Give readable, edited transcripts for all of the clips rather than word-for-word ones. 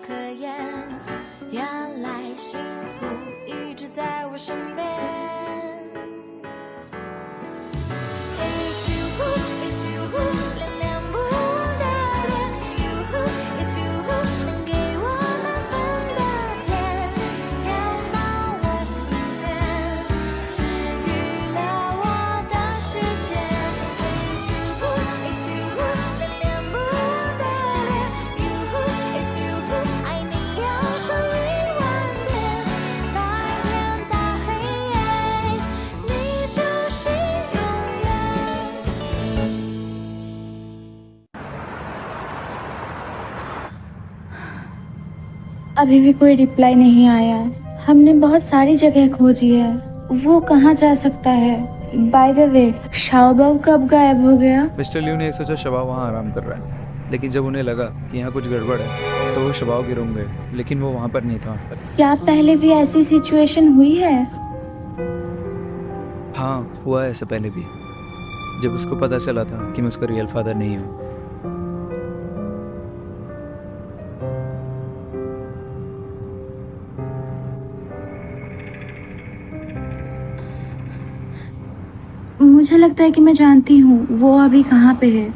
可言。原来幸福一直在我身边。It's you, it's you, 恋恋不忘的恋。You, it's you, 能给我满分的甜，甜到我心间，治愈了我的世界。It's you,恋恋不忘的恋。You, it's you, 爱你要说10000遍，白天到黑夜，你就是永远。अभी भी कोई reply नहीं आया। हमने बहुत सारी जगह खोजी है, वो कहाँ जा सकता है? बाय द वे, शाओबाओ कब गायब हो गया? मिस्टर लियू ने सोचा शबाव वहाँ आराम कर रहा है, लेकिन जब उन्हें लगा कि यहाँ कुछ गड़बड़ है तो वो शबाव के रूम गए, लेकिन वो वहाँ पर नहीं था। क्या पहले भी ऐसी सिचुएशन हुई है? हाँ, हुआ है ऐसा पहले भी, जब उसको पता चला था कि मैं उसका रियल फादर नहीं हूँ। मुझे लगता है कि मैं जानती हूँ वो अभी कहाँ पे है।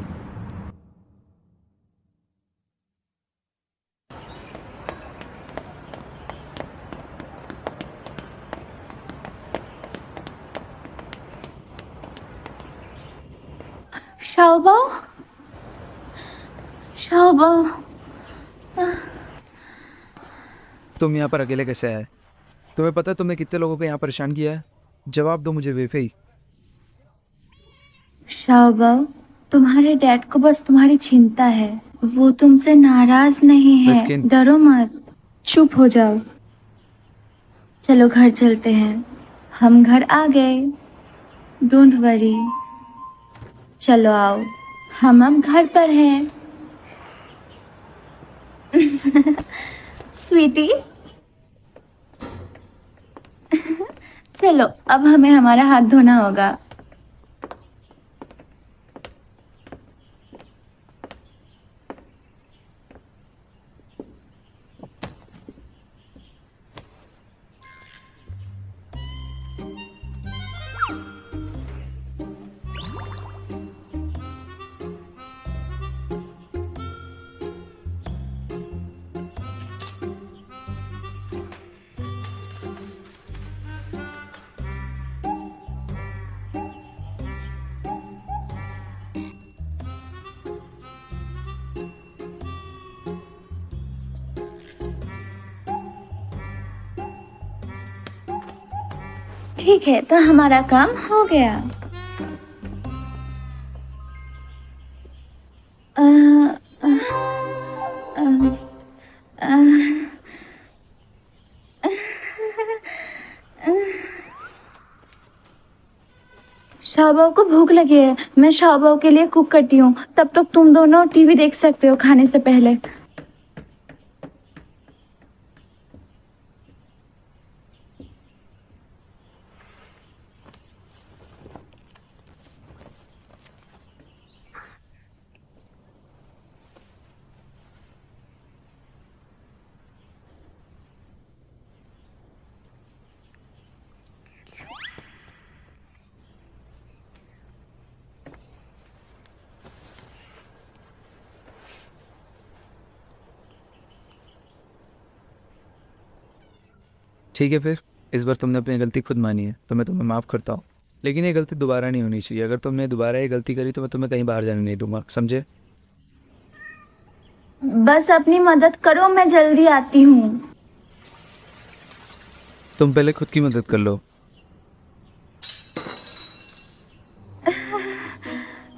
शाओबाओ, शाओबाओ, तुम यहाँ पर अकेले कैसे आए? तुम्हें पता है तुमने कितने लोगों को यहाँ परेशान किया है? जवाब दो मुझे वेफेई। शाओबाओ, तुम्हारे डैड को बस तुम्हारी चिंता है, वो तुमसे नाराज नहीं है। मिस्किन। डरो मत, चुप हो जाओ। चलो घर चलते हैं, हम घर आ गए। डोंट वरी, चलो आओ, हम अब घर पर हैं। स्वीटी, चलो अब हमें हमारा हाथ धोना होगा। ठीक है, तो हमारा काम हो गया। शाओबाओ को भूख लगी है, मैं शाओबाओ के लिए कुक करती हूँ। तब तक तुम दोनों टीवी देख सकते हो खाने से पहले। ठीक है, फिर इस बार तुमने अपनी गलती खुद मानी है तो मैं तुम्हें माफ़ करता हूँ, लेकिन ये गलती दोबारा नहीं होनी चाहिए। अगर तुमने दोबारा ये गलती करी तो मैं तुम्हें कहीं बाहर जाने नहीं दूंगा, समझे? बस अपनी मदद करो, मैं जल्दी आती हूँ। तुम पहले खुद की मदद कर लो।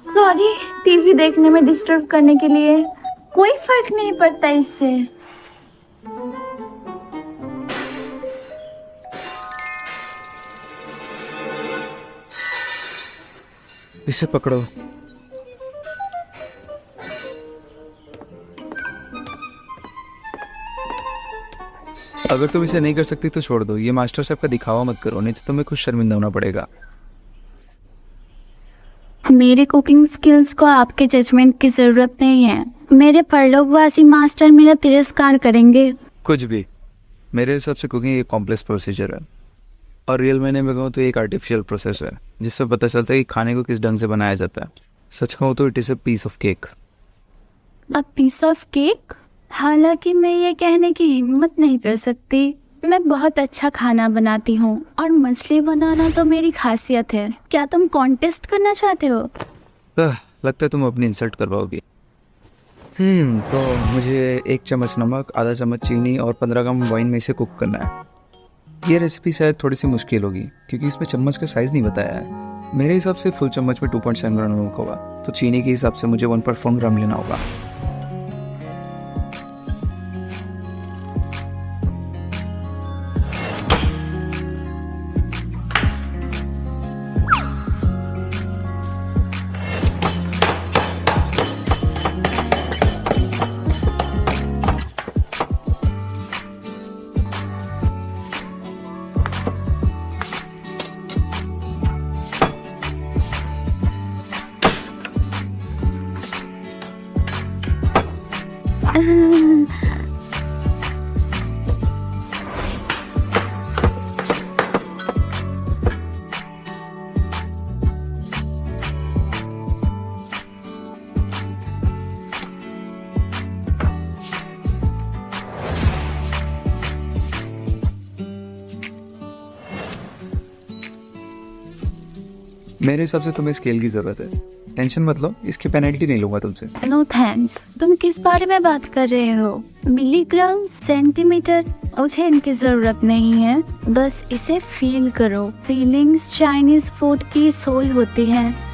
सॉरी, टीवी देखने में डिस्टर्ब करने के लिए। कोई फर्क नहीं पड़ता इससे। इसे पकड़ो। अगर तुम इसे नहीं कर सकती तो छोड़ दो। ये मास्टर साहब का दिखावा मत करो, नहीं तो तुम्हें कुछ शर्मिंदा होना पड़ेगा। मेरे कुकिंग स्किल्स को आपके जजमेंट की ज़रूरत नहीं है। मेरे परलोकवासी मास्टर मेरा तिरस्कार करेंगे। कुछ भी, मेरे हिसाब से कुकिंग एक कॉम्प्लेक्स प्रोसीजर है, और रियल मैंने में कहूँ तो एक आर्टिफिशियल प्रोसेस है जिससे पता चलता है कि खाने को किस ढंग से बनाया जाता है। सच कहूँ तो it is a piece of cake. A piece of cake? हालांकि मैं ये कहने की हिम्मत नहीं कर सकती। मैं बहुत अच्छा खाना बनाती हूँ और मछली बनाना तो मेरी खासियत है। क्या तुम कॉन्टेस्ट करना चाहते हो? लगता है तुम अपनी इंसल्ट कर पाओगी। तो मुझे 1 चम्मच नमक, आधा चम्मच चीनी और 15 ग्राम वाइन में इसे कुक करना है। ये रेसिपी शायद थोड़ी सी मुश्किल होगी क्योंकि इसमें चम्मच का साइज़ नहीं बताया है। मेरे हिसाब से फुल चम्मच में 2.7 ग्राम नमक होगा, तो चीनी के हिसाब से मुझे 1.4 ग्राम लेना होगा। मेरे हिसाब से तुम्हें स्केल की ज़रूरत है। टेंशन मत लो, इसकी पेनल्टी नहीं लूँगा तुमसे। No thanks. तुम किस बारे में बात कर रहे हो? Milligram, centimetre? मुझे इनकी जरूरत नहीं है, बस इसे फील करो। फीलिंग्स चाइनीज फूड की सोल होती है।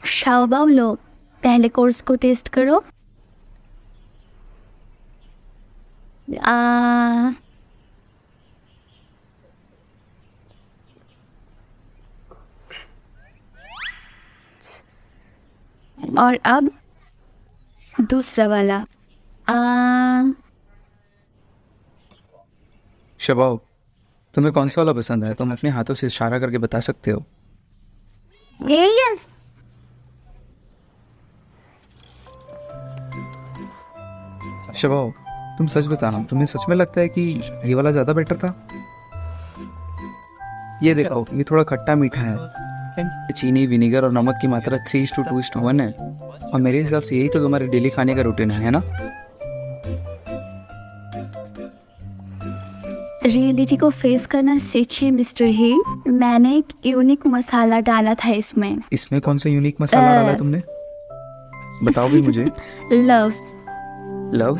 शाओबाओ लो, पहले कोर्स को टेस्ट करो। और अब दूसरा वाला। शबाओ, तुम्हें कौन सा वाला पसंद है? तुम अपने हाथों से इशारा करके बता सकते हो। यस। शबाओ, तुम सच बताना, तुम्हें सच में लगता है कि ये वाला ज़्यादा बेटर था? ये देखो, ये थोड़ा खट्टा मीठा है। चीनी, विनेगर और नमक की मात्रा 3:2:1 है, और मेरे हिसाब से यही तो तुम्हारे डेली खाने का रूटीन है ना? रियलिटी को फेस करना सीखिए मिस्टर ही। मैंने एक यूनिक मसाला डाला था इसमें। इसमें कौन सा यूनिक मसाला डाला है तुमने? बताओ भी मुझे। लव। लव?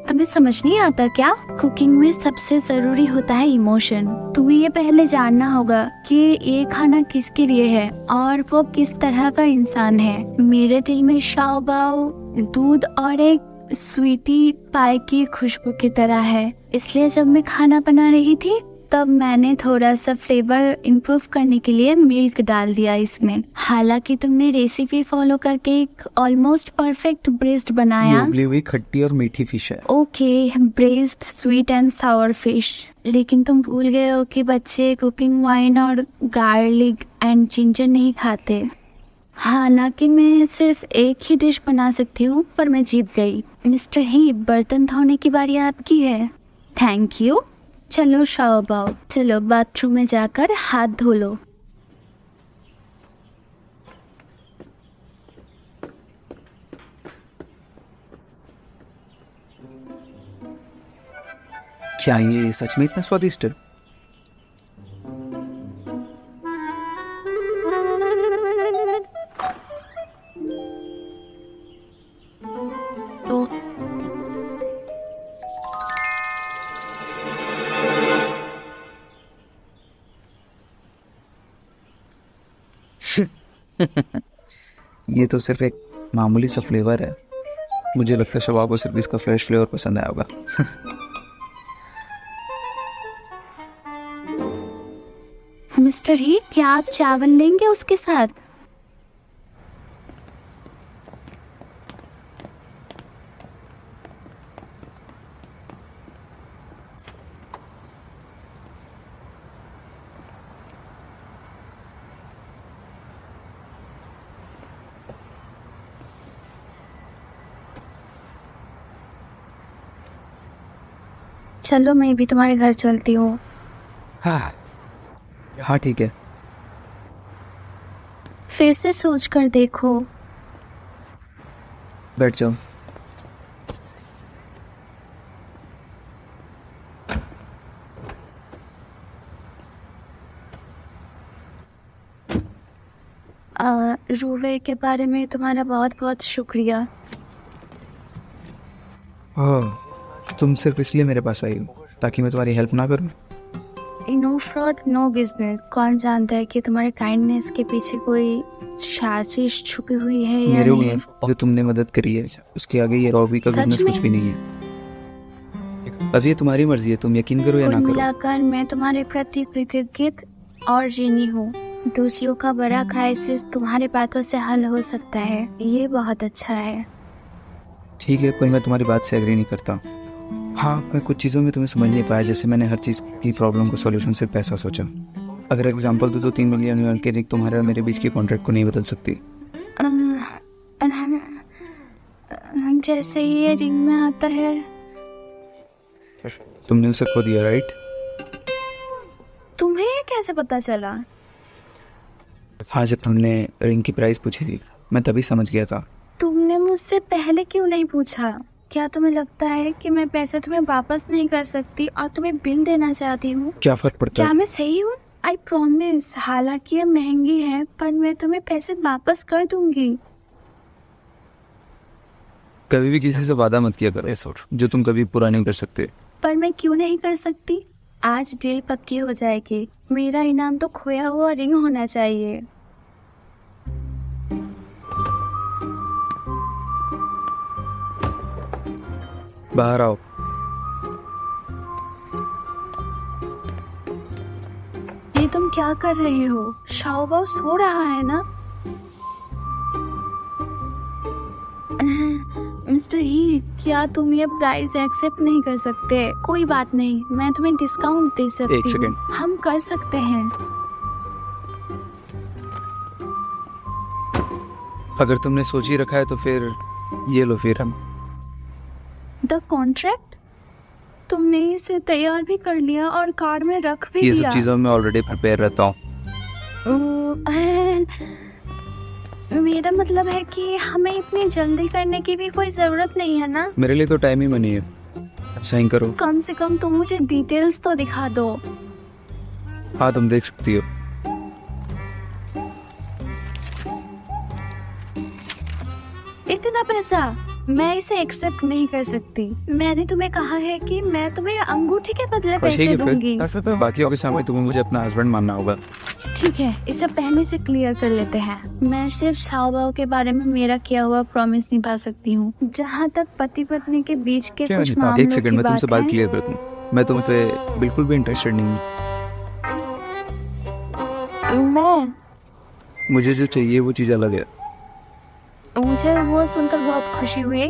तुम्हें समझ नहीं आता क्या? कुकिंग में सबसे जरूरी होता है इमोशन। तुम्हें ये पहले जानना होगा कि ये खाना किसके लिए है और वो किस तरह का इंसान है। मेरे दिल में शाओबाओ दूध और एक स्वीटी पाई की खुशबू की तरह है, इसलिए जब मैं खाना बना रही थी तब मैंने थोड़ा सा फ्लेवर इम्प्रूव करने के लिए मिल्क डाल दिया इसमें। हालांकि तुमने रेसिपी फॉलो करके एक ऑलमोस्ट परफेक्ट ब्रेस्ट बनाया। ये उबली हुई खट्टी और मीठी फिश है। Okay, breast sweet and Sawar fish. लेकिन तुम भूल गए हो कि बच्चे कुकिंग वाइन और गार्लिक एंड जिंजर नहीं खाते। हालांकि मैं सिर्फ एक ही डिश बना सकती हूँ, पर मैं जीत गई। मिस्टर ही, बर्तन धोने की बारी आपकी है। Thank you. चलो शाओबाओ, चलो बाथरूम में जाकर हाथ धो लो। क्या ये सच में इतना स्वादिष्ट है? ये तो सिर्फ एक मामूली सा फ्लेवर है। मुझे लगता है शबाब को सिर्फ इसका फ्रेश फ्लेवर पसंद आया होगा। मिस्टर ही, क्या आप चावल लेंगे उसके साथ? चलो मैं भी तुम्हारे घर चलती हूँ। हाँ ठीक है। फिर से सोच कर देखो। बैठ जाओ। रूवे के बारे में तुम्हारा बहुत बहुत शुक्रिया। तुम सिर्फ इसलिए मेरे पास आई हो ताकि मैं तुम्हारी हेल्प ना करूं? No fraud no business. कौन जानता है कि तुम्हारे काइंडनेस के पीछे कोई साजिश छुपी हुई है या मेरे नहीं। लिए जो तुमने मदद करी है उसके आगे ये रॉबी का सच बिजनेस कुछ में? भी नहीं है। अब ये तुम्हारी मर्जी है, तुम यकीन करो या कुल ना करो। मिलाकर मैं तुम्हारे प्रति कृतज्ञ और ऋणी हूँ। दूसरों का बड़ा क्राइसिस तुम्हारे बातों से हल हो सकता है, ये बहुत अच्छा है। ठीक है, पर मैं तुम्हारी बात से एग्री नहीं करता। हाँ, मैं कुछ चीज़ों में तुम्हें समझ नहीं पाया, जैसे मैंने हर चीज़ की प्रॉब्लम को सॉल्यूशन से पैसा सोचा। अगर एग्जांपल दो तो 3 मिलियन यूएन के रिक तुम्हारे और मेरे बीच के कॉन्ट्रैक्ट को नहीं बदल सकती। जैसे ही ये रिंग में आता है। तुमने उसे खो दिया, राइट? तुम्हें ये कैसे पता चला? हाँ, जब तुमने रिंग की प्राइस पूछी थी मैं तभी समझ गया था। तुमने मुझसे पहले क्यों नहीं पूछा? क्या तुम्हें लगता है कि मैं पैसे तुम्हें वापस नहीं कर सकती और तुम्हें बिल देना चाहती हूँ? क्या फर्क पड़ता क्या है? मैं सही हूँ? I promise. हालांकि ये महंगी है पर मैं तुम्हें पैसे वापस कर दूंगी। कभी भी किसी से वादा मत किया करो जो तुम कभी पूरा नहीं कर सकते। पर मैं क्यों नहीं कर सकती? आज डील पक्की हो जाएगी। मेरा इनाम तो खोया हुआ रिंग होना चाहिए। बाहर आओ। ये तुम क्या कर रहे हो? शाओबाओ सो रहा है ना? मिस्टर ही, क्या तुम ये प्राइस एक्सेप्ट नहीं कर सकते? कोई बात नहीं, मैं तुम्हें डिस्काउंट दे सकती एक हूँ। सेकेंड। हम कर सकते हैं। अगर तुमने सोच ही रखा है तो फिर ये लो, फिर हम द कॉन्ट्रैक्ट? तुमने इसे तैयार भी कर लिया और कार्ड में रख भी ये दिया। सब चीज़ों में ऑलरेडी प्रिपेयर रहता हूँ। मेरा मतलब है कि हमें इतनी जल्दी करने की भी कोई जरूरत नहीं है ना। मेरे लिए तो टाइम ही मनी है। साइन करो। कम से कम तुम मुझे डिटेल्स तो दिखा दो। हाँ, तुम देख सकती हो। इतना पैसा मैं इसे एक्सेप्ट नहीं कर सकती। मैंने तुम्हें कहा है कि मैं तुम्हें अंगूठी के बदले और ठीक पैसे है, दूंगी। फिर बाकी के सामने तुम्हें मुझे अपना हस्बैंड मानना होगा। ठीक है, इसे पहले से क्लियर कर लेते हैं। मैं सिर्फ शाओबाओ के बारे में मेरा किया हुआ प्रॉमिस निभा सकती हूँ। जहाँ तक पति पत्नी के बीच के क्या कुछ एक मामलों सेकंड, की मैं तुमसे बात बात क्लियर कर दूं। मैं तुम पे बिल्कुल भी इंटरेस्टेड नहीं हूँ। मैं मुझे जो चाहिए वो चीज़ अलग है। मुझे वो सुनकर बहुत खुशी हुई।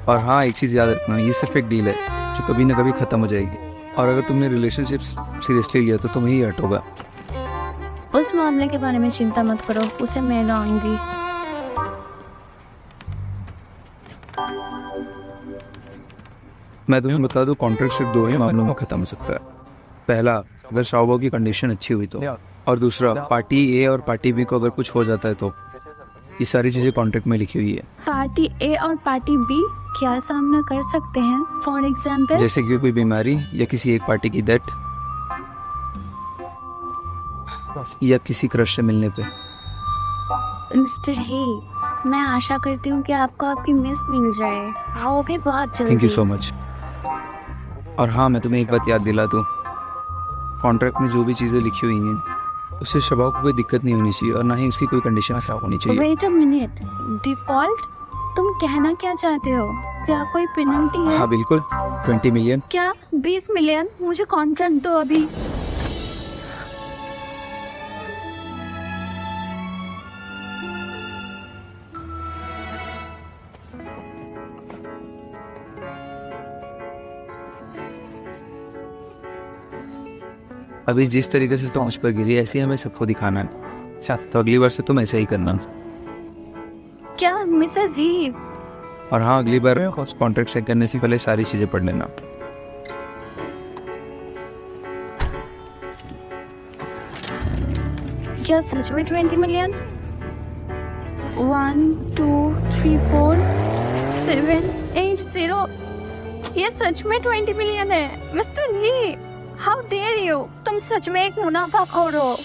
और हाँ, एक चीज़ याद रखना, ये सिर्फ एक डील है जो कभी ना कभी ख़त्म हो जाएगी। और अगर तुमने रिलेशनशिप सीरियसली लिया तो तुम्हें ही हर्ट होगा। उस मामले के बारे में चिंता मत करो, उसे मैं लाऊंगी। मैं तुम्हें बता दूं, कॉन्ट्रैक्ट सिर्फ 2 ही मामलों में ख़त्म हो सकता है। पहला, अगर शाओबाओ की कंडीशन अच्छी हुई तो, और दूसरा, पार्टी ए और पार्टी बी को अगर कुछ हो जाता है तो। ये सारी चीज़ें कॉन्ट्रैक्ट में लिखी हुई है। पार्टी ए और पार्टी बी क्या सामना कर सकते हैं? फॉर एग्जाम्पल, जैसे कि कोई बीमारी या किसी एक पार्टी की डेथ या किसी क्रश से मिलने पे। मिस्टर ही, मैं आशा करती हूँ कि आपको आपकी मिस मिल जाए, वो भी बहुत जल्दी। Thank you so much. और हाँ, मैं तुम्हें एक बात याद दिला दूँ, कॉन्ट्रैक्ट में जो भी चीज़ें लिखी हुई हैं उससे स्वभाव को कोई दिक्कत नहीं होनी चाहिए और ना ही उसकी कोई कंडीशन खराब होनी चाहिए। Wait a minute, default? तुम कहना क्या चाहते हो? क्या कोई पेनल्टी है? हाँ बिल्कुल, 20 मिलियन। क्या 20 मिलियन? मुझे कॉन्ट्रैक्ट दो अभी। अभी जिस तरीके से तुम मुझ पर गिरी ऐसे ही हमें सबको दिखाना है, तो अगली बार से तुम ऐसा ही करना। क्या मिसेस ही? और हाँ, अगली बार कॉन्ट्रैक्ट साइन करने से पहले सारी चीजें पढ़ लेना। क्या सच में 20 मिलियन? 1 2 3 4 7 8 0। ये सच में 20 मिलियन है mister Lee. How dare you! तुम सच में एक मुनाफाखोर हो।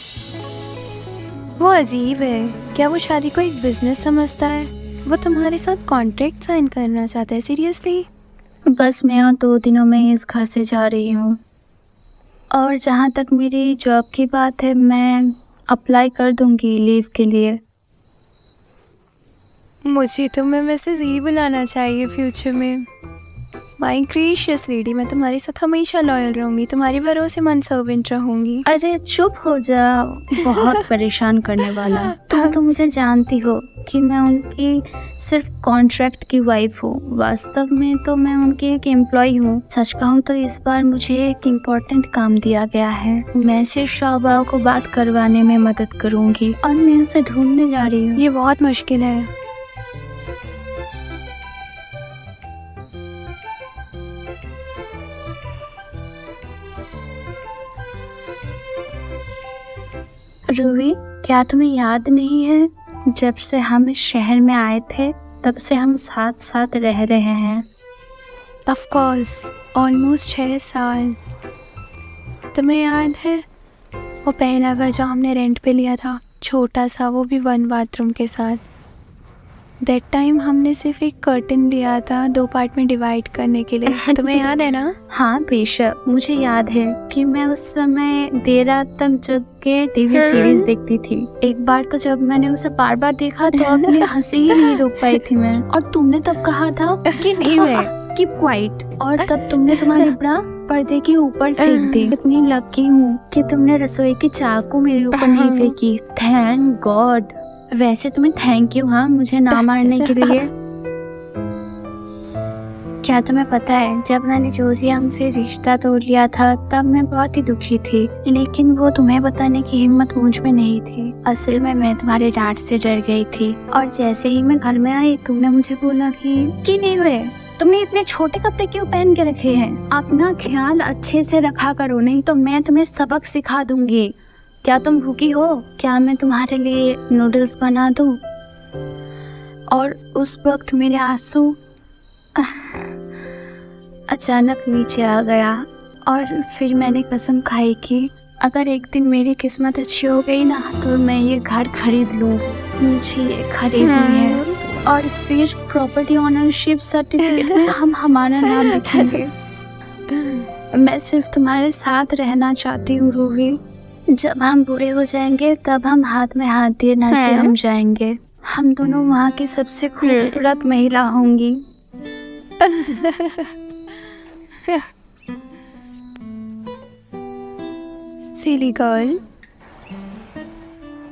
वो अजीब है, क्या वो शादी को एक बिजनेस समझता है? वो तुम्हारे साथ कॉन्ट्रैक्ट साइन करना चाहता है? सीरियसली? बस मैं 2 दिनों में इस घर से जा रही हूँ। और जहाँ तक मेरी जॉब की बात है, मैं अप्लाई कर दूंगी लीव के लिए। मुझे तुम्हें मैसेज ही बुलाना चाहिए फ्यूचर में। माय ग्रेशियस लेडी, मैं तुम्हारे साथ हमेशा लॉयल रहूंगी, तुम्हारी भरोसेमंद सर्वेंट रहूंगी। अरे चुप हो जाओ, बहुत परेशान करने वाला। तुम तो मुझे जानती हो कि मैं उनकी सिर्फ कॉन्ट्रैक्ट की वाइफ हूँ। वास्तव में तो मैं उनकी एक एम्प्लॉय हूँ। सच कहूँ तो इस बार मुझे एक इम्पोर्टेंट काम दिया गया है। मैं सिर्फ शौबाओ को बात करवाने में मदद करूँगी और मैं उसे ढूंढने जा रही हूँ। ये बहुत मुश्किल है। रूही, क्या तुम्हें याद नहीं है, जब से हम इस शहर में आए थे तब से हम साथ साथ रह रहे हैं। ऑफ कोर्स, ऑलमोस्ट 6 साल। तुम्हें याद है वो पहला घर जो हमने रेंट पे लिया था, छोटा सा, वो भी 1 बाथरूम के साथ। दैट टाइम हमने सिर्फ एक कर्टन लिया था 2 पार्ट में डिवाइड करने के लिए। तुम्हें याद है ना? हाँ बेशक, मुझे याद है कि मैं उस समय देर रात तक जग के टीवी सीरीज देखती थी। एक बार तो जब मैंने उसे बार बार देखा तो अपनी हंसी ही नहीं रोक पाई थी मैं। और तुमने तब कहा था कि नहीं वे कीप क्वाइट, और तब तुमने तुम्हारी ब्रा पर्दे के ऊपर फेंक दी। इतनी लकी हूँ कि तुमने रसोई की चाकू मेरे ऊपर नहीं फेंकी। Thank God. वैसे तुम्हें थैंक यू, हाँ, मुझे ना मारने के लिए। क्या तुम्हें पता है, जब मैंने जोजियम से रिश्ता तोड़ लिया था तब मैं बहुत ही दुखी थी, लेकिन वो तुम्हें बताने की हिम्मत मुझ में नहीं थी। असल में मैं तुम्हारे डांट से डर गई थी, और जैसे ही मैं घर में आई तुमने मुझे बोला कि नहीं हुए, तुमने इतने छोटे कपड़े क्यों पहन के रखे हैं? अपना ख्याल अच्छे से रखा करो, नहीं तो मैं तुम्हें सबक सिखा दूंगी। क्या तुम भूखी हो? क्या मैं तुम्हारे लिए नूडल्स बना दूं? और उस वक्त मेरे आंसू अचानक नीचे आ गया, और फिर मैंने कसम खाई कि अगर एक दिन मेरी किस्मत अच्छी हो गई ना तो मैं ये घर खरीद लूँ। मुझे ये खरीदनी है, और फिर प्रॉपर्टी ओनरशिप सर्टिफिकेट में हम हमारा नाम लिखेंगे। मैं सिर्फ तुम्हारे साथ रहना चाहती हूँ रूही। जब हम बूढ़े हो जाएंगे तब हम हाथ में हाथ दिए नर्सिंग जाएंगे। हम दोनों वहाँ की सबसे खूबसूरत महिला होंगी। सिली गर्ल,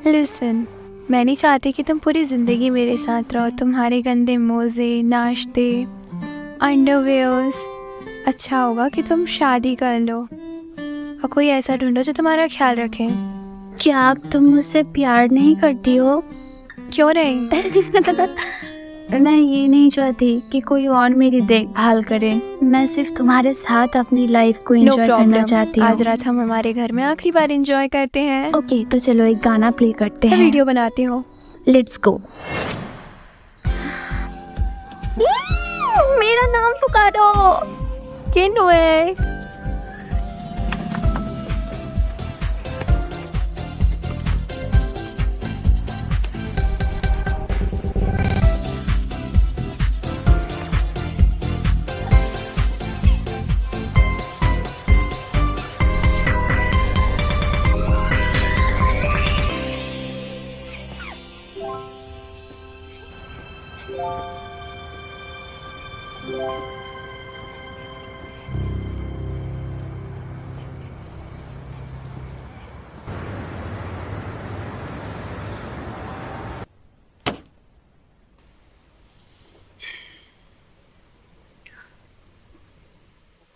लिसन, मैं नहीं चाहती कि तुम पूरी जिंदगी मेरे साथ रहो। तुम्हारे गंदे मोजे, नाश्ते, अंडरवेयर्स। अच्छा होगा कि तुम शादी कर लो और कोई ऐसा ढूंढो जो तुम्हारा ख्याल रखे। क्या अब तुम मुझसे प्यार नहीं करती हो? क्यों नहीं? मैं ये नहीं चाहती कि कोई और मेरी देखभाल करे। मैं सिर्फ तुम्हारे साथ अपनी लाइफ को एंजॉय करना चाहती हूँ। आज रात हम हमारे घर में आखिरी बार एंजॉय करते हैं। ओके, तो चलो एक गाना प्ले करते हैं। वीडियो बनाती हूँ। Let's go. मेरा नाम पुकारो। किन है?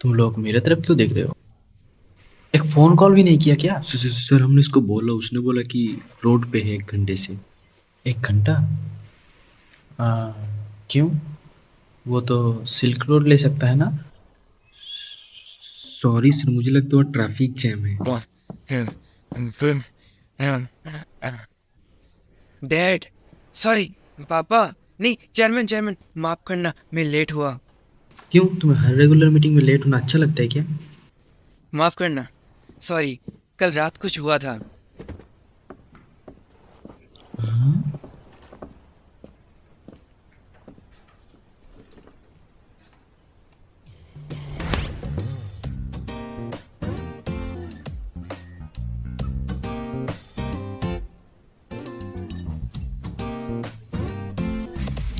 तुम लोग मेरे तरफ क्यों देख रहे हो? एक फोन कॉल भी नहीं किया क्या? सर हमने इसको बोला, उसने बोला कि रोड पे है 1 घंटे से। 1 घंटा? क्यों? वो तो सिल्क रोड ले सकता है ना? सॉरी सर, मुझे लगता है ट्रैफिक जैम है। Dad, sorry. पापा, नहीं, चेयरमैन चेयरमैन, माफ करना, मैं लेट हुआ। क्यों, तुम्हें हर रेगुलर मीटिंग में लेट होना अच्छा लगता है क्या? माफ करना, सॉरी, कल रात कुछ हुआ था।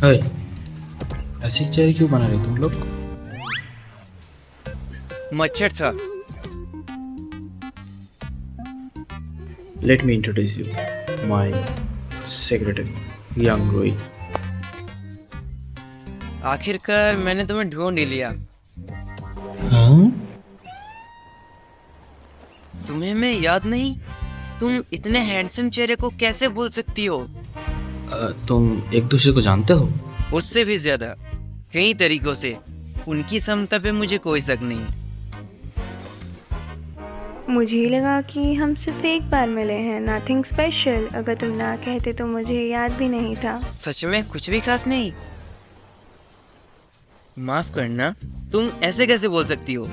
ओए, ऐसी चेहरे क्यों बना रहे हो तुम लोग? मच्छर था। Let me introduce you, my secretary young रोई। आखिरकार मैंने तुम्हें ढूंढ ही लिया। हाँ? तुम्हें मैं याद नहीं? तुम इतने हैंडसम चेहरे को कैसे भूल सकती हो? तुम एक दूसरे को जानते हो? उससे भी ज्यादा, कई तरीकों से। उनकी समता पे मुझे कोई शक नहीं। मुझे ही लगा कि हम सिर्फ एक बार मिले हैं, नथिंग स्पेशल। अगर तुम ना कहते तो मुझे याद भी नहीं था। सच में कुछ भी खास नहीं? माफ करना, तुम ऐसे कैसे बोल सकती हो?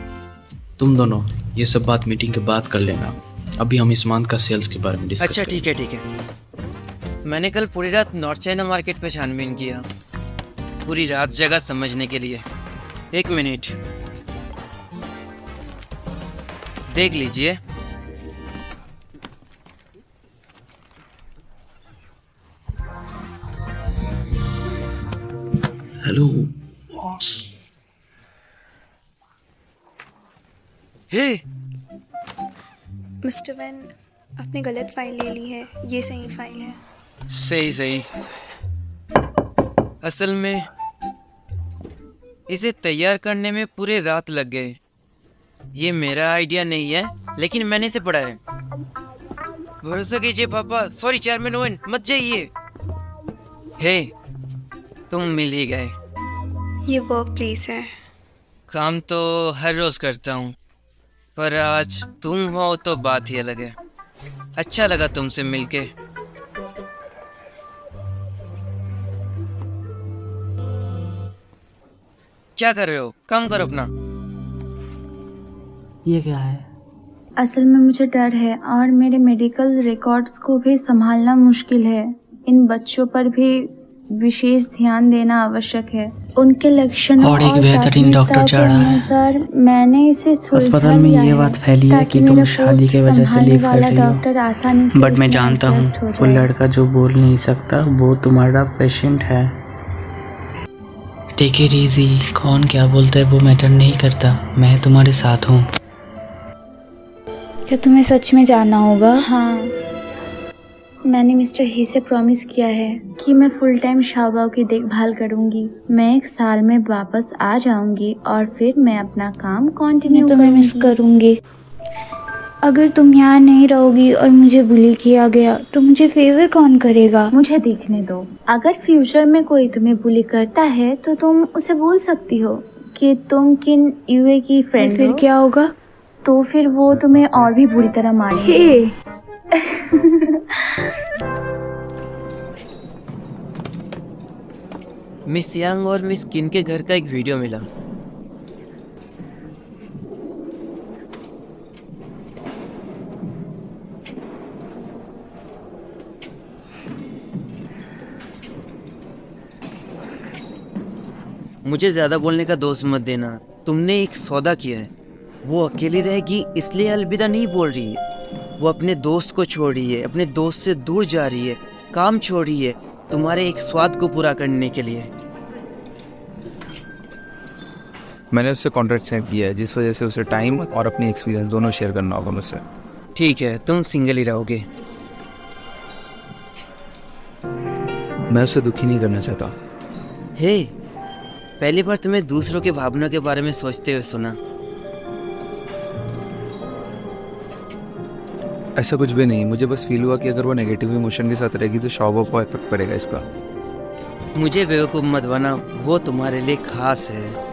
तुम दोनों ये सब बात मीटिंग के बाद कर लेना। अभी हम इस मंथ का सेल्स के बारे में डिस्कस अच्छा ठीक है ठीक है। मैंने कल पूरी रात नॉर्थ चाइना मार्केट पे छानबीन किया, पूरी रात जगह समझने के लिए। 1 मिनट, देख लीजिए। हेलो हे, मिस्टर वैन, आपने गलत फाइल ले ली है, ये सही फाइल है। सही सही। असल में इसे तैयार करने में पूरे रात लग गए। ये मेरा आइडिया नहीं है, लेकिन मैंने इसे पढ़ा है। भरोसा कीजिए पापा। सॉरी चेयरमैन ओवन, मत जाइए। हे, तुम मिल ही गए। ये वर्क प्लेस है। काम तो हर रोज करता हूँ, पर आज तुम हो तो बात ही अलग है। अच्छा लगा तुमसे मिलके। क्या कर रहे हो? काम करो अपना। ये क्या है? असल में मुझे डर है और मेरे मेडिकल रिकॉर्ड्स को भी संभालना मुश्किल है। इन बच्चों पर भी विशेष ध्यान देना आवश्यक है। उनके लक्षणों और एक बेहतरीन डॉक्टर जा रहा है। सर, मैंने इसे अस्पताल में ये बात फैली है कि तुम शादी की वजह से लीव कर रही डॉक्टर आसानी से बट मैं जानता हूँ वो लड़का जो बोल नहीं सकता वो तुम्हारा पेशेंट है। टेक इट इजी, कौन क्या बोलता है वो मैटर नहीं करता, मैं तुम्हारे साथ हूँ। क्या तुम्हें सच में जाना होगा? हाँ, मैंने मिस्टर ही से प्रॉमिस किया है कि मैं फुल टाइम शाहबाव की देखभाल करूंगी। मैं 1 साल में वापस आ जाऊंगी और फिर मैं अपना काम कंटिन्यू मैं तुम्हें मिस करूंगी। अगर तुम यहाँ नहीं रहोगी और मुझे बुली किया गया तो मुझे फेवर कौन करेगा? मुझे देखने दो। अगर फ्यूचर में कोई तुम्हें बुली करता है तो तुम उसे बोल सकती हो कि तुम किन यूए की फ्रेंड हो। फिर क्या होगा? तो फिर वो तुम्हें और भी बुरी तरह मारेंगे। मिस यांग और मिस किन के घर का एक वीडियो मिला। मुझे ज्यादा बोलने का दोष मत देना। तुमने एक सौदा किया है। वो अकेली रहेगी इसलिए अलविदा नहीं बोल रही है। वो अपने दोस्त को छोड़ रही है, अपने दोस्त से दूर जा रही है, काम छोड़ रही है तुम्हारे एक स्वाद को पूरा करने के लिए। मैंने उससे कॉन्ट्रैक्ट साइन किया है, जिस वजह से उसे टाइम और अपनी एक्सपीरियंस दोनों शेयर करना होगा मुझसे। ठीक है, तुम सिंगल ही रहोगे। मैं उसे दुखी नहीं करना चाहता। हे, पहली बार तुम्हें दूसरों के भावना के बारे में सोचते हुए सुना। ऐसा कुछ भी नहीं, मुझे बस फील हुआ कि अगर वो नेगेटिव इमोशन के साथ रहेगी तो शौबा को इफेक्ट पड़ेगा इसका। मुझे बेवकूफ़ मत बना, वो तुम्हारे लिए खास है।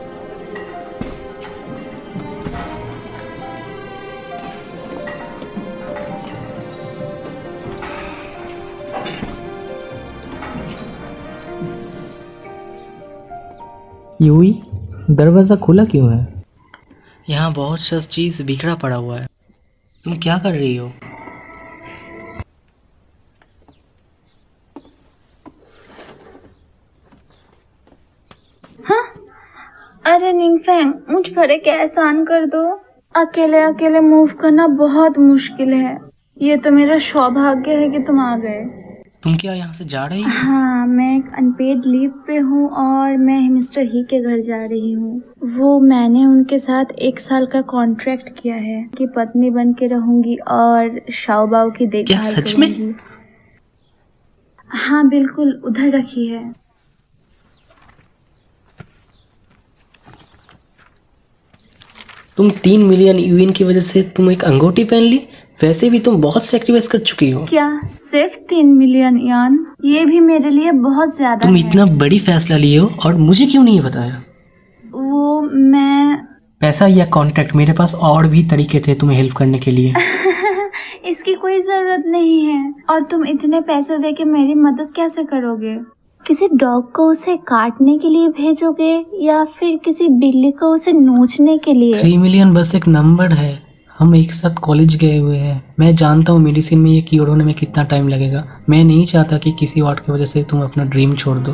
यूई, दरवाज़ा खुला क्यों है? यहाँ बहुत सा चीज़ बिखरा पड़ा हुआ है। तुम क्या कर रही हो? अरे निंगफेंग, मुझ पर एक एहसान कर दो। अकेले अकेले मूव करना बहुत मुश्किल है। ये तो मेरा सौभाग्य है कि तुम आ गए। तुम क्या यहाँ से जा रही हो? हाँ, मैं एक अनपेड लीव पे हूँ और मैं मिस्टर ही के घर जा रही हूँ। वो मैंने उनके साथ 1 साल का कॉन्ट्रैक्ट किया है कि पत्नी बन के रहूंगी और शाओबाओ की क्या देखभाल सच में? करूंगी। हाँ बिल्कुल, उधर रखी है। तुम 3 मिलियन यूएन की वजह से तुम एक अंगूठी पहन ली। वैसे भी तुम बहुत सेक्रीफाइस कर चुकी हो। क्या सिर्फ 3 मिलियन यान? ये भी मेरे लिए बहुत ज्यादा तुम है। इतना बड़ी फैसला लिए हो और मुझे क्यों नहीं बताया? वो मैं पैसा या कॉन्ट्रैक्ट, मेरे पास और भी तरीके थे तुम्हें हेल्प करने के लिए। इसकी कोई जरूरत नहीं है। और तुम इतने पैसे देके मेरी मदद कैसे करोगे? किसी डॉग को उसे काटने के लिए भेजोगे या फिर किसी बिल्ली को उसे नोचने के लिए? 3 मिलियन बस एक नंबर है। हम एक साथ कॉलेज गए हुए हैं। मैं जानता हूँ मेडिसिन में ये क्योर होने में कितना टाइम लगेगा। मैं नहीं चाहता कि किसी और की वजह से तुम अपना ड्रीम छोड़ दो।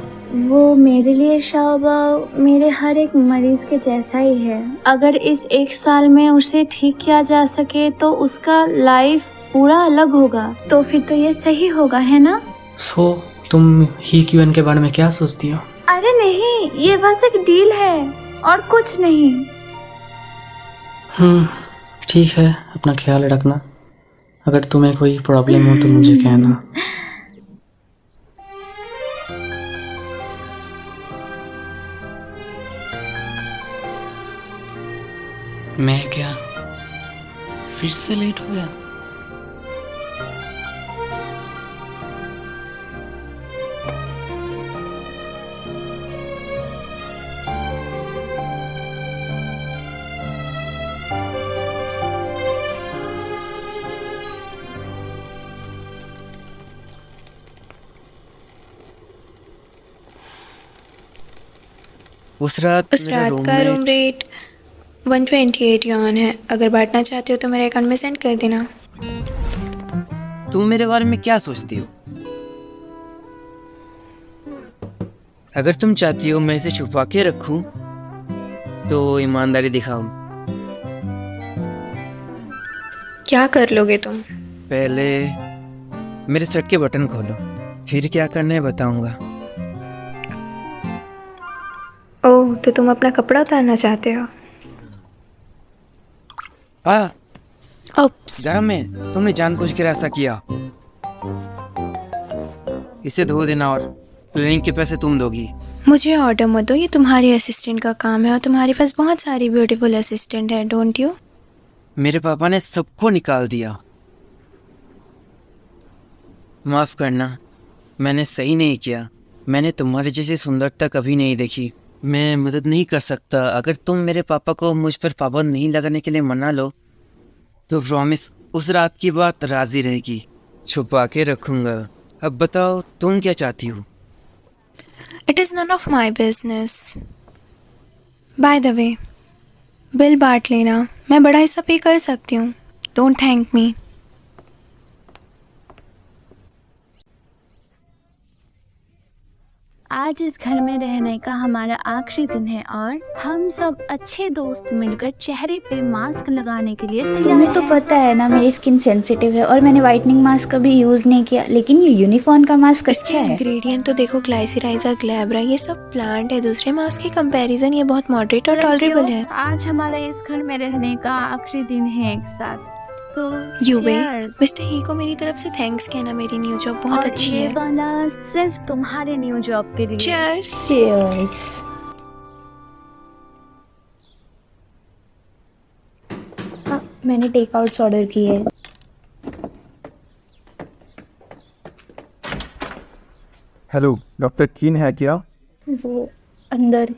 वो मेरे लिए शाओबाओ मेरे हर एक मरीज के जैसा ही है। अगर इस 1 साल में उसे ठीक किया जा सके तो उसका लाइफ पूरा अलग होगा। तो फिर तो ये सही होगा, है ना? सो तुम ही क्यूएन के बारे में क्या सोचती हो? अरे नहीं, ये बस एक डील है और कुछ नहीं। ठीक है, अपना ख्याल रखना। अगर तुम्हें कोई प्रॉब्लम हो तो मुझे कहना। मैं क्या फिर से लेट हो गया? उस रात का रूम रेट 128 yuan है। अगर बांटना चाहते हो तो मेरे अकाउंट में सेंड कर देना। तुम मेरे बारे में क्या सोचती हो? अगर तुम चाहती हो मैं इसे छुपा के रखूं तो ईमानदारी दिखाओ। क्या कर लोगे तुम? पहले मेरे शर्ट के बटन खोलो, फिर क्या करना है बताऊंगा। ओह, तो तुम अपना कपड़ा उतारना चाहते हो? जरा मैं तुमने जानबूझ कर ऐसा किया। इसे धो देना और क्लीनिंग के पैसे तुम दोगी। मुझे ऑर्डर मत दो, ये तुम्हारी असिस्टेंट का काम है और तुम्हारे पास बहुत सारी ब्यूटीफुल असिस्टेंट है, डोंट यू? मेरे पापा ने सबको निकाल दिया। माफ करना, मैंने सही नहीं किया। मैंने तुम्हारे जैसी सुंदरता कभी नहीं देखी। मैं मदद नहीं कर सकता। अगर तुम मेरे पापा को मुझ पर पाबंद नहीं लगाने के लिए मना लो तो प्रॉमिस उस रात की बात राजी रहेगी। छुपा के रखूंगा। अब बताओ तुम क्या चाहती हो? It is none of my business. By the way, bill बांट लेना। मैं बड़ा हिस्सा पे कर सकती हूँ। Don't thank me. आज इस घर में रहने का हमारा आखिरी दिन है और हम सब अच्छे दोस्त मिलकर चेहरे पे मास्क लगाने के लिए तैयार तुम्हें तो हैं। पता है ना मेरी स्किन सेंसिटिव है और मैंने वाइटनिंग मास्क कभी यूज़ नहीं किया, लेकिन ये यूनिफॉर्म का मास्क अच्छा है। इंग्रेडिएंट तो देखो, ग्लाइसराइजर, ग्लैब्रा, ये सब प्लांट है। दूसरे मास्क के कंपैरिजन ये बहुत मॉडरेट और टॉलरेबल है। आज हमारा इस घर में रहने का आखिरी दिन है एक साथ। तो यूबे, cheers। मिस्टर ही को मेरी तरफ से थैंक्स कहना। मेरी न्यू जॉब बहुत और अच्छी ये है। वाला सिर्फ तुम्हारे न्यू जॉब के लिए। चीयर्स। मैंने टेक आउट्स ऑर्डर किए। हेलो, डॉक्टर कीन है क्या? वो अंदर।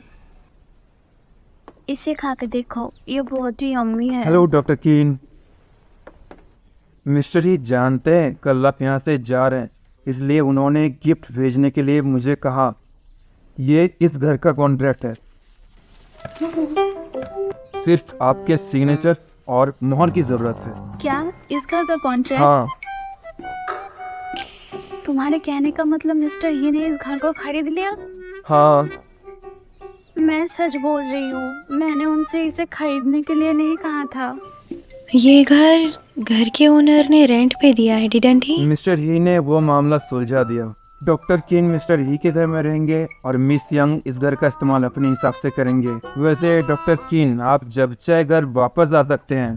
इसे खा के देखो, ये बहुत ही यम्मी है। हेलो डॉक्टर कीन। मिस्टर ही जानते हैं कल आप यहाँ से जा रहे हैं, इसलिए उन्होंने गिफ्ट भेजने के लिए मुझे कहा। ये इस घर का कॉन्ट्रैक्ट है, सिर्फ आपके सिग्नेचर और मोहर की जरूरत है। क्या इस घर का कॉन्ट्रैक्ट? हाँ, तुम्हारे कहने का मतलब मिस्टर ही ने इस घर को खरीद लिया? हाँ, मैं सच बोल रही हूँ, मैंने उनसे इसे खरीदने के लिए नहीं कहा था। ये घर के ओनर ने रेंट पे दिया है, डिडंट ही? मिस्टर ही ने वो मामला सुलझा दिया। डॉक्टर कीन मिस्टर ही के घर में रहेंगे और मिस यंग इस घर का इस्तेमाल अपने हिसाब से करेंगे। वैसे डॉक्टर कीन, आप जब चाहे घर वापस आ सकते हैं।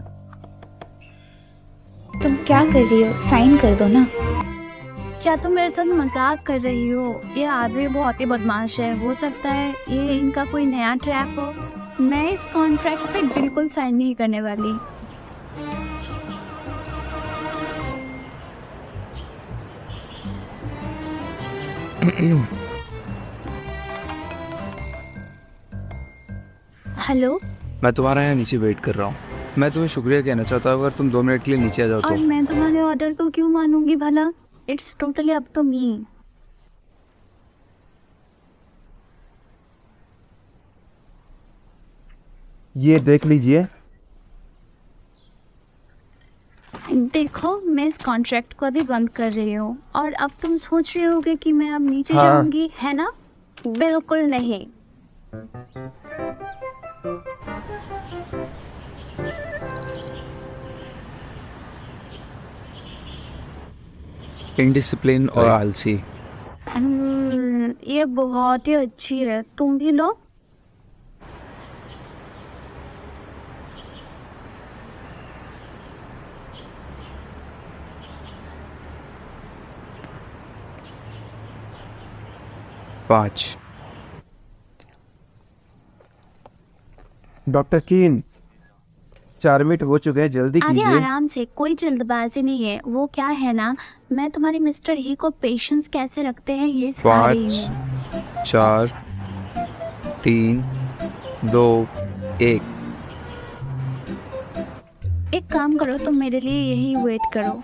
तुम क्या कर रही हो? साइन कर दो ना। क्या तुम मेरे साथ मजाक कर रही हो? ये आदमी बहुत ही बदमाश है, हो सकता है ये इनका कोई नया ट्रैप हो। मैं इस कॉन्ट्रैक्ट पे बिल्कुल साइन नहीं करने वाली। हेलो, मैं तुम्हारा यहाँ नीचे वेट कर रहा हूँ। मैं तुम्हें शुक्रिया कहना चाहता हूँ अगर तुम 2 मिनट के लिए नीचे आ जाओ और तो। मैं तुम्हारे ऑर्डर को क्यों मानूंगी भला? It's totally up to me. ये देख लीजिए। देखो, मैं इस कॉन्ट्रैक्ट को अभी बंद कर रही हूँ और अब तुम सोच रहे होगे कि मैं अब नीचे हाँ। जाऊंगी, है ना? बिल्कुल नहीं। इनडिसिप्लिन और आलसी। ये बहुत ही अच्छी है, तुम भी लो। पाँच। डॉक्टर कीन, 4 मिनट हो चुके हैं, जल्दी अरे कीजिए। आराम से, कोई जल्दबाजी नहीं है। वो क्या है ना, मैं तुम्हारे मिस्टर ही को पेशेंस कैसे रखते हैं ये सिखा रही 5, हूँ। 4, 3, 2, 1। एक काम करो, तुम मेरे लिए यही वेट करो।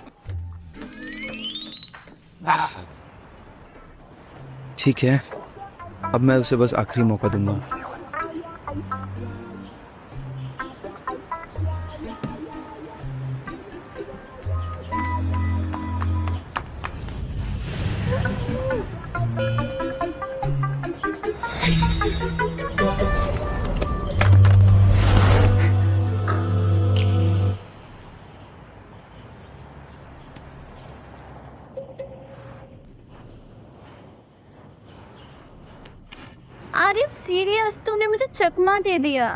ठीक है, अब मैं उसे बस आखिरी मौका दूंगा। अरे सीरियस, तुमने मुझे चकमा दे दिया।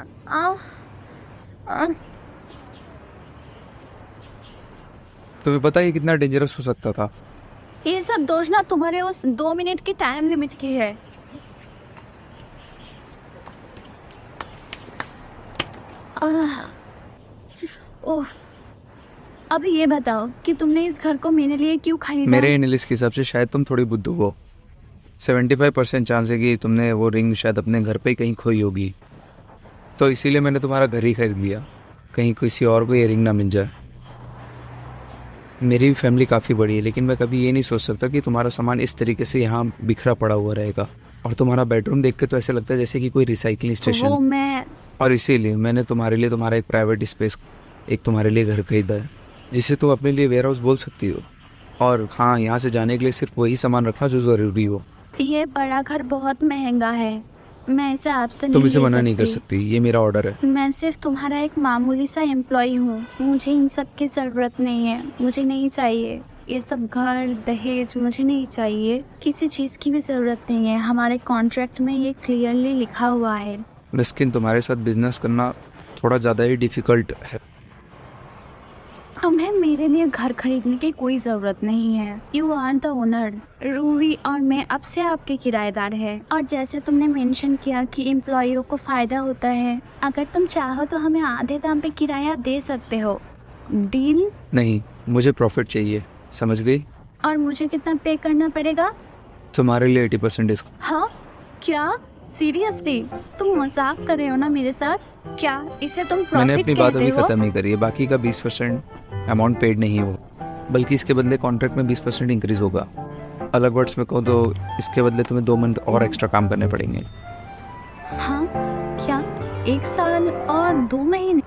तुम्हें पता है ये कितना डेंजरस हो सकता था? ये सब दोष ना तुम्हारे उस 2 मिनट की टाइम लिमिट की है। ओह, अब ये बताओ कि तुमने इस घर को मेरे लिए क्यों खरीदा? मेरे एनालिस्ट के हिसाब से शायद तुम थोड़ी बुद्धू हो। 75% चांस है कि तुमने वो रिंग शायद अपने घर पे ही कहीं खोई होगी, तो इसीलिए मैंने तुम्हारा घर ही खरीद लिया, कहीं किसी और को ये रिंग ना मिल जाए। मेरी भी फैमिली काफ़ी बड़ी है, लेकिन मैं कभी ये नहीं सोच सकता कि तुम्हारा सामान इस तरीके से यहाँ बिखरा पड़ा हुआ रहेगा। और तुम्हारा बेडरूम देख के तो ऐसे लगता है जैसे कि कोई रिसाइकलिंग वो स्टेशन। मैं और इसीलिए मैंने तुम्हारे लिए तुम्हारा एक प्राइवेट स्पेस, एक तुम्हारे लिए घर खरीदा है, जिसे तुम अपने लिए वेयर हाउस बोल सकती हो। और हाँ, यहाँ से जाने के लिए सिर्फ वही सामान रखना जो ज़रूरी हो। ये बड़ा घर बहुत महंगा है, मैं इसे आपसे तुम नहीं इसे ले मना नहीं कर सकती। सकती, ये मेरा ऑर्डर है। मैं सिर्फ तुम्हारा एक मामूली सा एम्प्लॉय हूँ, मुझे इन सब की ज़रूरत नहीं है। मुझे नहीं चाहिए ये सब घर दहेज, मुझे नहीं चाहिए, किसी चीज़ की भी ज़रूरत नहीं है। हमारे कॉन्ट्रैक्ट में ये क्लियरली लिखा हुआ है। लेकिन तुम्हारे साथ बिजनेस करना थोड़ा ज़्यादा ही डिफ़िकल्ट है। तुम्हें मेरे लिए घर खरीदने की कोई ज़रूरत नहीं है। You are the owner. Ruhi और मैं अब से आपके किराएदार हैं। और जैसे तुमने मेंशन किया कि एम्प्लॉइयों को फ़ायदा होता है, अगर तुम चाहो तो हमें आधे दाम पे किराया दे सकते हो। डील? नहीं, मुझे प्रॉफिट चाहिए, समझ गई? और मुझे कितना पे करना पड़ेगा? तुम्हारे लिए 80% डिस्काउंट। हाँ क्या? सीरियसली तुम मजाक कर रहे हो ना मेरे साथ? क्या इसे तुम मैंने प्रॉफिट अपनी बात कहते अभी हो? खत्म नहीं करी है। बाकी का 20% अमाउंट पेड नहीं हो, बल्कि इसके बदले कॉन्ट्रैक्ट में 20% इंक्रीज होगा। अलग वर्ड्स में कहूँ तो इसके बदले तुम्हें 2 मंथ और एक्स्ट्रा काम करने पड़ेंगे। हाँ क्या? 1 साल और 2 महीने?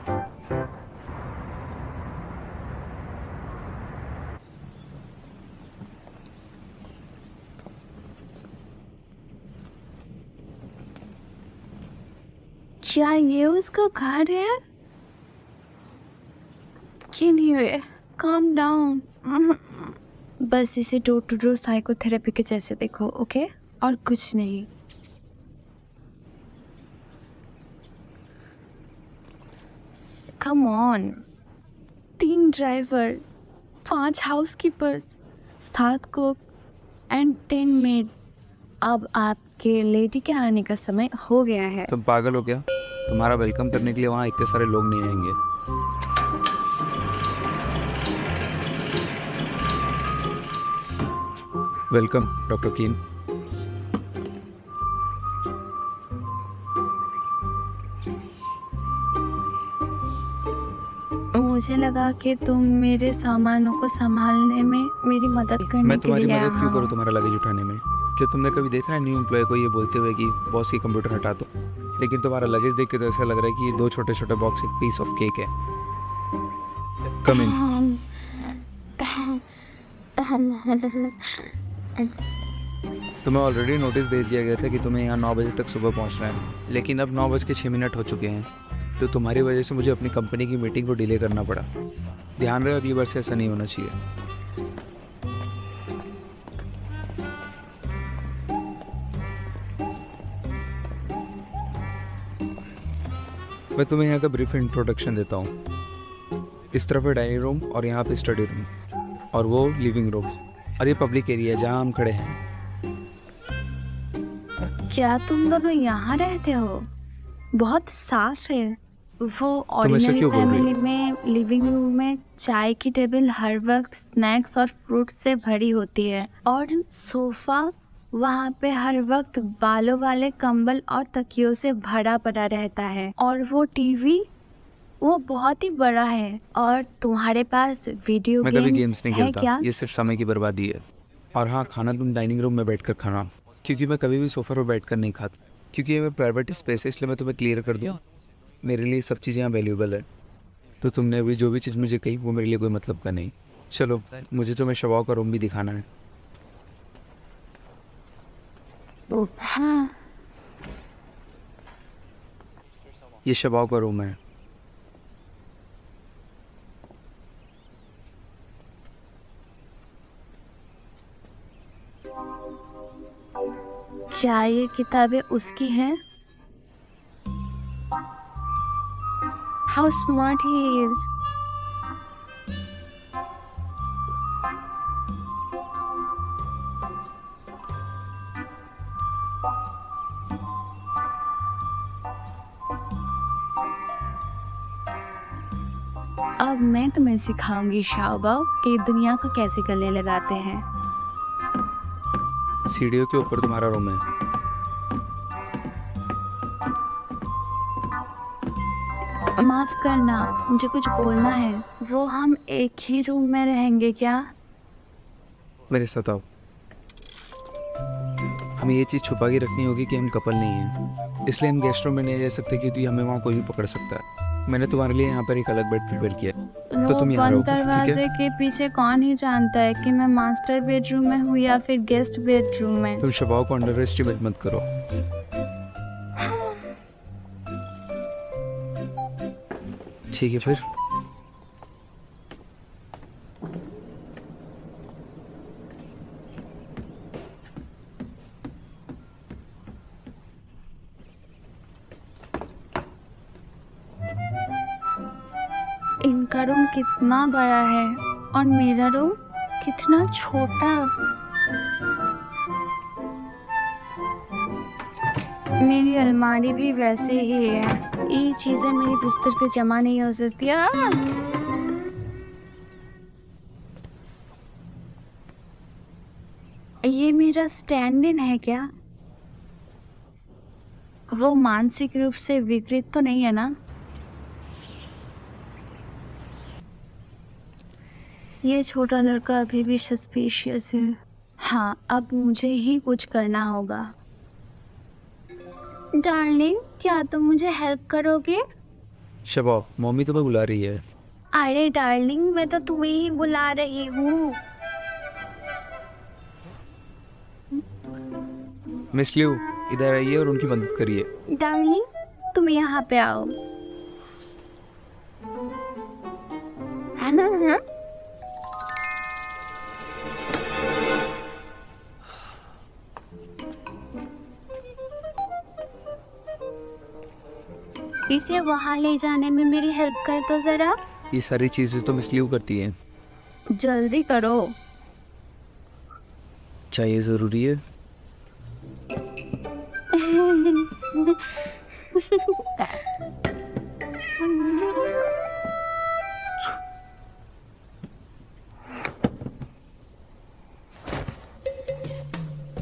क्या ये उसका घर है? क्यों नहीं हुए? Calm down. बस इसे डोर टू डोर साइकोथेरेपी के जैसे देखो, ओके? और कुछ नहीं। Come on. 3 driver, 5 housekeepers, 7 cook and 10 maids. अब आपके लेडी के आने का समय हो गया है। तुम पागल हो क्या? तुम्हारा वेलकम करने के लिए वहाँ इतने सारे लोग नहीं आएंगे। वेलकम डॉक्टर कीन। मुझे लगा कि तुम मेरे सामानों को संभालने में मेरी मदद करने मैं के तुम्हारी लिए मदद आया क्यों हूँ। करूँ तुम्हारा लगेज उठाने में? क्या तुमने कभी देखा है न्यू एम्प्लॉय को ये बोलते हुए कि बॉस की कंप्यूटर हटा दो? लेकिन तुम्हारा लगेज देख के तो ऐसा लग रहा है कि ये 2 छोटे छोटे बॉक्स एक पीस ऑफ केक है। कम इन। तुम्हें ऑलरेडी नोटिस भेज दिया गया था कि तुम्हें यहाँ 9 बजे तक सुबह पहुँचना है, लेकिन अब 9:06 हो चुके हैं। तो तुम्हारी वजह से मुझे अपनी कंपनी की मीटिंग को डिले करना पड़ा। ध्यान रहे अगली बार से ऐसा नहीं होना चाहिए। मैं तुम्हें यहाँ का ब्रीफ इंट्रोडक्शन देता हूँ। इस तरफ है डाइनिंग रूम और यहाँ पे स्टडी रूम और वो लिविंग रूम और ये पब्लिक एरिया है जहाँ हम खड़े हैं। क्या तुम दोनों यहाँ रहते हो? बहुत साफ है। वो तुम ऐसा ऑर्डिनरी क्यों बोल रही हो? फैमिली में लिविंग रूम में चाय की टेबल हर वक्त स्नैक्स और फ्रूट से भरी होती है, और सोफा वहाँ पे हर वक्त बालों वाले कंबल और तकियों से भरा पड़ा रहता है, और वो टीवी वो बहुत ही बड़ा है। और तुम्हारे पास वीडियो मैं कभी गेम्स गेम्स नहीं है खेलता, क्या? ये सिर्फ समय की बर्बादी है। और हाँ, खाना तुम डाइनिंग रूम में बैठकर खाना, क्योंकि मैं कभी भी सोफा पर बैठकर नहीं खाता, क्योंकि ये मेरा प्राइवेट स्पेस है। इसलिए मैं तुम्हें क्लियर कर दूँ, मेरे लिए सब चीज़ यहाँ वैल्यूएबल है। तो तुमने अभी जो भी चीज़ मुझे कही वो मेरे लिए कोई मतलब का नहीं। चलो, मुझे तुम्हें शवाओ का रूम भी दिखाना है। हाँ ये शवाओ का रूम है। क्या ये किताबें उसकी हैं? How smart he is. अब मैं तुम्हें सिखाऊंगी शाओबाओ कि दुनिया को कैसे गले लगाते हैं। सीढ़ियों के ऊपर तुम्हारा रूम है। माफ करना, मुझे कुछ बोलना है। वो हम एक ही रूम में रहेंगे क्या? मेरे साथ आओ। हमें ये चीज़ छुपा के रखनी होगी कि हम कपल नहीं हैं, इसलिए हम गेस्ट रूम में नहीं रह सकते, क्योंकि हमें वहाँ कोई भी पकड़ सकता है। मैंने तुम्हारे लिए यहाँ पर एक अलग बेड प्रिपेयर किया है, तो वो तुम यहाँ रहो, बंद ठीक दरवाजे है? के पीछे कौन ही जानता है कि मैं मास्टर बेडरूम में हूँ या फिर गेस्ट बेडरूम में। तुम शबाओ को अंडर एस्टिमेट मत करो। ठीक है फिर। इनका रूम कितना बड़ा है और मेरा रूम कितना छोटा। मेरी अलमारी भी वैसे ही है। ये चीजें मेरे बिस्तर पे जमा नहीं हो सकती। ये मेरा स्टैंड इन है क्या? वो मानसिक रूप से विपरीत तो नहीं है ना? ये छोटा लड़का अभी भी सस्पिशियस है। हाँ, अब मुझे ही कुछ करना होगा। डार्लिंग, क्या तुम मुझे हेल्प करोगे? शबाब, मम्मी तुम्हें बुला रही है। अरे डार्लिंग, मैं तो तुम्हें ही बुला रही हूँ। मिस लियू, इधर आइए और उनकी मदद करिए। डार्लिंग, तुम यहाँ पे आओ। है ना? हाँ? इसे वहाँ ले जाने में मेरी हेल्प कर दो जरा। ये सारी चीज़ें तो मिस लियू करती हैं। जल्दी करो। क्या ये ज़रूरी है?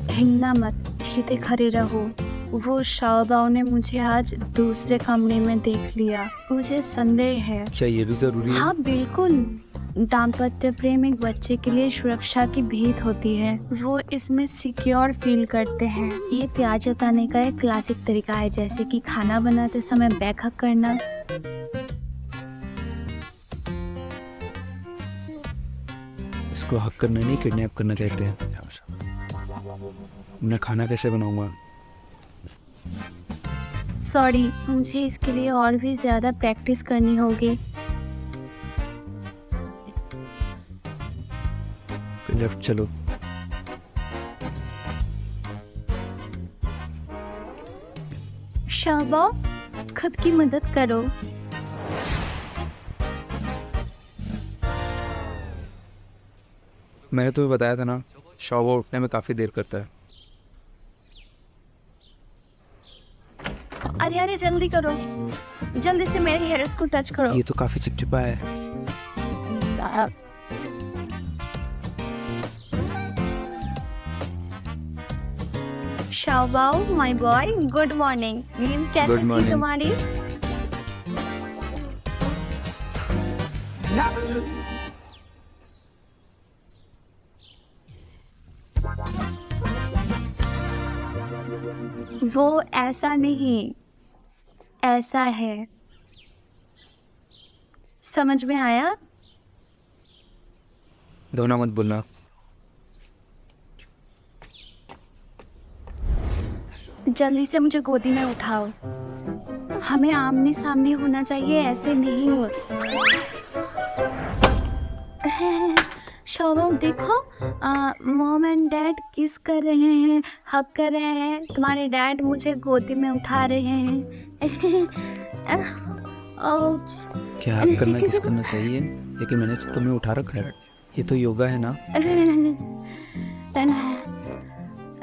हिलना मत, सीधे खड़े रहो। वो शाओबाओ ने मुझे आज दूसरे कमरे में देख लिया। मुझे संदेह है। क्या ये भी ज़रूरी है? हाँ बिल्कुल। दाम्पत्य प्रेम एक बच्चे के लिए सुरक्षा की भीत होती है। वो इसमें सिक्योर फील करते हैं। ये प्यार जताने का एक क्लासिक तरीका है, जैसे कि खाना बनाते समय बैक हक करना। इसको हक करना नहीं, किडनैप करना कहते हैं। मैं खाना कैसे बनाऊंगा? सॉरी, मुझे इसके लिए और भी ज्यादा प्रैक्टिस करनी होगी। लेफ्ट चलो। शाबाओ, खुद की मदद करो। मैंने तुम्हें बताया था ना, शॉबा उठने में काफ़ी देर करता है। अरे अरे, जल्दी करो। जल्दी से मेरे हेयर्स को टच करो। ये तो काफ़ी चिपचिपा है। शाओबाओ, माय बॉय, गुड मॉर्निंग। नींद कैसी Good थी morning. तुम्हारी? वो ऐसा नहीं, ऐसा है। समझ में आया? धोना मत बोलना। जल्दी से मुझे गोदी में उठाओ। हमें आमने सामने होना चाहिए, ऐसे नहीं हो। शौरव देखो, मॉम एंड डैड किस कर रहे हैं, हक कर रहे हैं। तुम्हारे डैड मुझे गोदी में उठा रहे हैं। आउच। क्या हक करना किस करना सही है, लेकिन मैंने तो तुम्हें उठा रखा है। ये तो योगा है ना।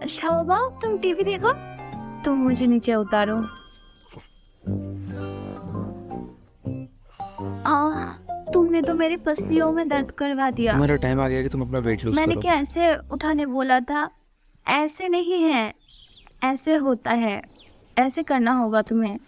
शौरव, तुम टीवी देखो, तुम मुझे नीचे उतारो। तुमने तो मेरी पसलियों में दर्द करवा दिया। तुम्हारा टाइम आ गया कि तुम अपना वेट लूज मैंने करो। क्या ऐसे उठाने बोला था? ऐसे नहीं है, ऐसे होता है। ऐसे करना होगा तुम्हें।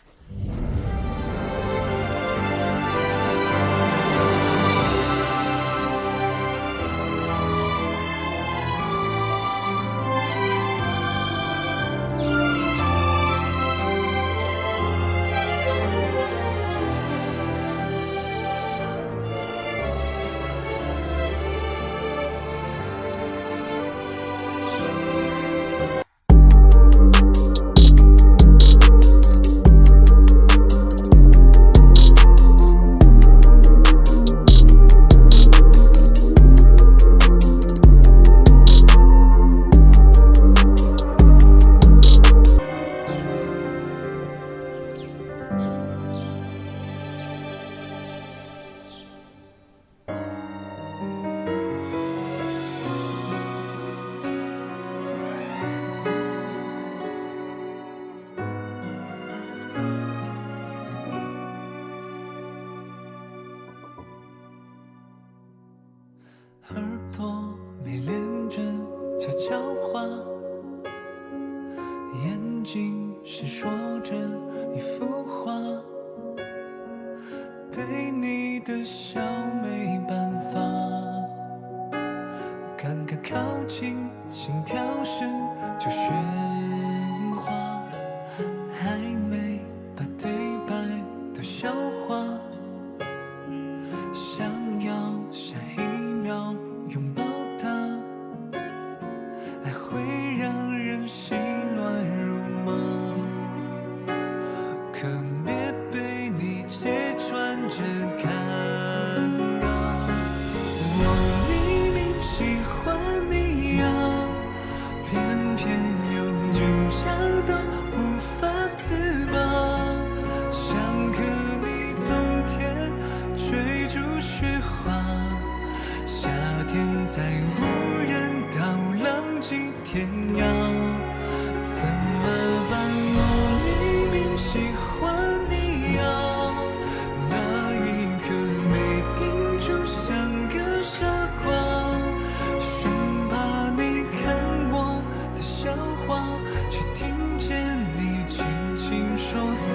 耳朵没连着，悄悄对你的笑没办法，刚刚靠近，心跳声就喧哗，还没把对白都消化，想要下一秒拥抱他，爱会让人心乱如麻，可别被你揭穿这尴尬。我明明喜欢你呀，偏偏又挣扎到无法自拔，想和你冬天追逐雪花，夏天在无人岛浪迹天涯，怎么办？我明明喜欢你呀，那一刻没定住，像个傻瓜，生怕你看我的笑话，却听见你轻轻说错